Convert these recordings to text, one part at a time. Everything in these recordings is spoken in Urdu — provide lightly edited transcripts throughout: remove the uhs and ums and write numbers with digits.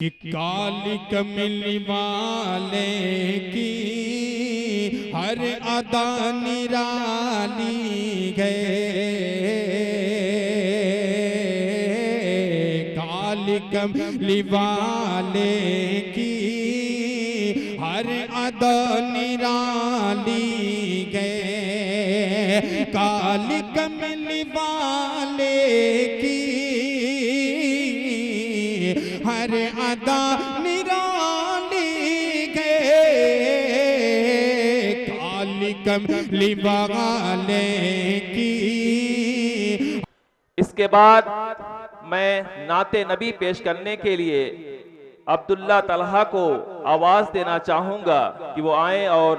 کہ کالی کملی والے کی ہر ادا نرالی ہے، کالی کملی والے کی ہر ادا نرالی ہے، کالی کملی والے کی ہر ادا نرالی ہے، کالی کملی والے کی۔ اس کے بعد میں نعت نبی پیش کرنے کے لیے عبداللہ طلحہ کو آواز دینا چاہوں گا کہ وہ آئیں اور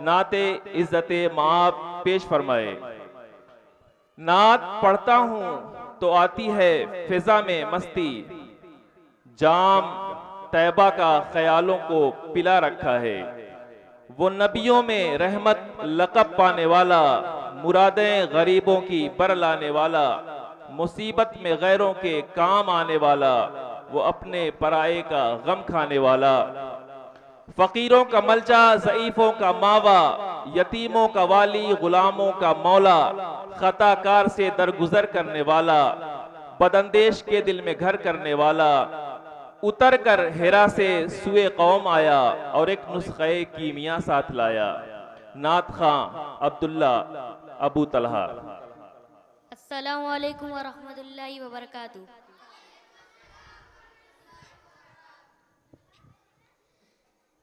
نعت عزت مآب پیش فرمائے۔ نعت پڑھتا ہوں تو آتی ہے فضا میں مستی، جام طیبہ کا خیالوں کو پلا رکھا ہے، وہ نبیوں میں رحمت لقب پانے والا، مرادیں غریبوں کی بر لانے والا، مصیبت میں غیروں کے کام آنے والا، وہ اپنے پرائے کا غم کھانے والا، فقیروں کا ملجا ضعیفوں کا ماوا، یتیموں کا والی غلاموں کا مولا، خطا کار سے درگزر کرنے والا، بداندیش کے دل میں گھر کرنے والا، اتر کر ہیرا سے سوئے قوم آیا اور ایک نسخہ کیمیا ساتھ لایا۔ نعت خواں عبداللہ ابو طلحہ۔ السلام علیکم ورحمۃ اللہ وبرکاتہ۔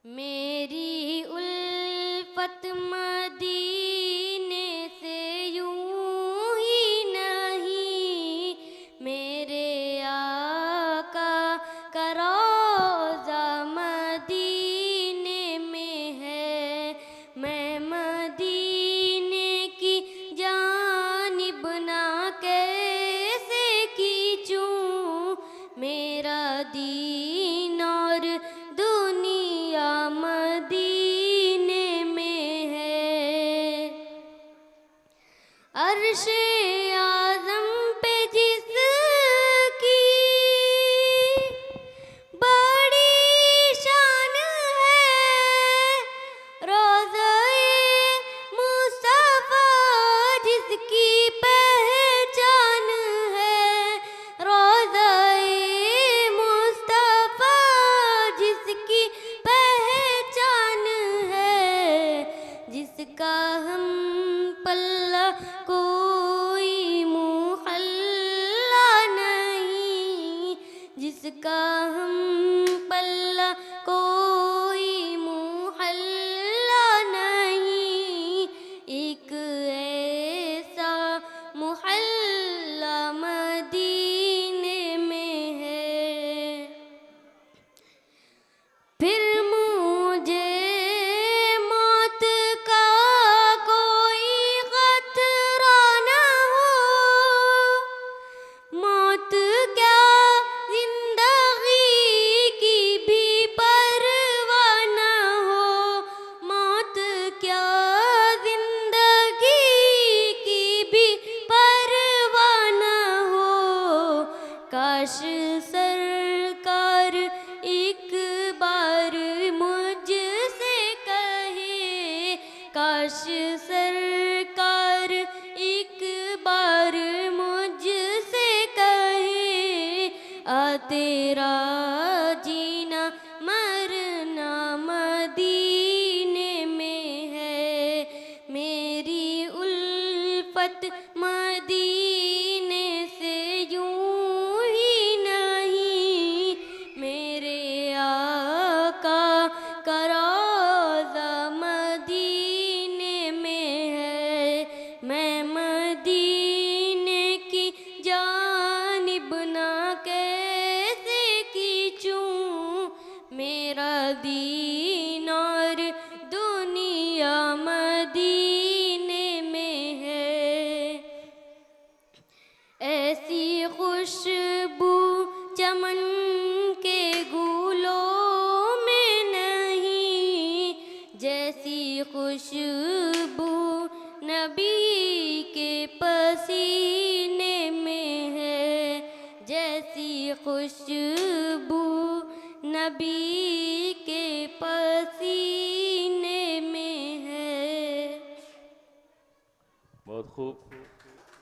میری الفت مدینے سے یوں ہی نہیں، میرے آقا کا روضہ مدینے میں ہے، میں مدینے کی جانب نہ کیسے کھینچوں، میرا دین اور دنیا مدینے میں ہے، عرش اعظم پہ جس کی بڑی شان ہے، روضہ مصطفیٰ جس کی پہچان ہے، روضہ مصطفیٰ جس کی پہچان ہے، جس کا ہم پلہ کوئی محلہ نہیں، جس کا ہم پلہ کوئی محلہ نہیں، ایک ایسا محلہ مدینے میں ہے، پھر مجھے موت کا کوئی خطرہ نہ ہو، موت کیا زندگی کی بھی پرواہ نہ ہو، موت کیا زندگی کی بھی پرواہ نہ ہو، کاش سرکار ایک بار مجھ سے کہے، کاش سرکار ایک بار مجھ سے کہے، آ تیرا جینا مرنا مدینے میں ہے، میری الفت مدینے سے یوں ہی نہیں، میرے آقا کا روضہ مدینے میں ہے، میں مدینے کی جانب نہ کیسے کھینچوں، میرا دین اور دنیا مدینے میں ہے، ایسی خوشبو چمن کے گلوں میں نہیں، جیسی خوشبو نبی کے پسینے میں ہے، جیسی خوشبو نبی کے پسینے میں ہے۔ بہت خوب۔